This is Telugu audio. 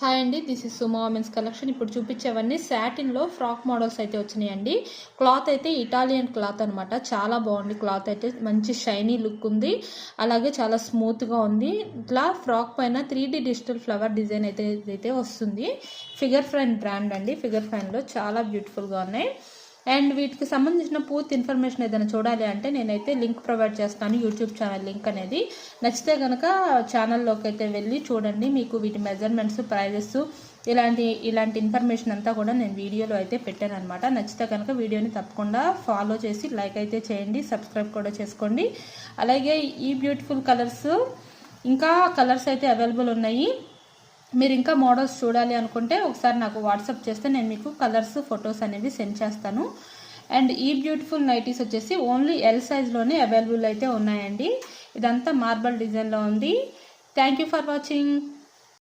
హాయ్ అండి, this is Suma men's collection. ఇప్పుడు చూపించేవన్నీ సాటిన్లో ఫ్రాక్ మోడల్స్ అయితే వచ్చినాయండి. క్లాత్ అయితే ఇటాలియన్ క్లాత్ అనమాట. చాలా బాగుంది క్లాత్ అయితే, మంచి షైనీ లుక్ ఉంది, అలాగే చాలా స్మూత్గా ఉంది. ఇట్లా ఫ్రాక్ పైన 3D డిజిటల్ ఫ్లవర్ డిజైన్ అయితే వస్తుంది. ఫిగర్ ఫ్రైన్ బ్రాండ్ అండి. ఫిగర్ ఫ్రైన్లో చాలా బ్యూటిఫుల్గా ఉన్నాయి. అండ్ వీటికి సంబంధించిన పూర్తి ఇన్ఫర్మేషన్ ఏదైనా చూడాలి అంటే నేనైతే లింక్ ప్రొవైడ్ చేస్తాను, యూట్యూబ్ ఛానల్ లింక్ అనేది. నచ్చితే కనుక ఛానల్లోకి అయితే వెళ్ళి చూడండి. మీకు వీటి మెజర్మెంట్స్, ప్రైజెస్, ఇలాంటి ఇన్ఫర్మేషన్ అంతా కూడా నేను వీడియోలో అయితే పెట్టాను అనమాట. నచ్చితే కనుక వీడియోని తప్పకుండా ఫాలో చేసి లైక్ అయితే చేయండి, సబ్స్క్రైబ్ కూడా చేసుకోండి. అలాగే ఈ బ్యూటిఫుల్ కలర్స్, ఇంకా కలర్స్ అయితే అవైలబుల్ ఉన్నాయి. మీరు ఇంకా మోడల్స్ చూడాలి అనుకుంటే ఒకసారి నాకు వాట్సాప్ చేస్తే నేను మీకు కలర్స్, ఫొటోస్ అనేవి సెండ్ చేస్తాను. అండ్ ఈ బ్యూటిఫుల్ నైటీస్ వచ్చేసి ఓన్లీ ఎల్ సైజ్లోనే అవైలబుల్ అయితే ఉన్నాయండి. ఇదంతా మార్బల్ డిజైన్లో ఉంది. Thank you for watching.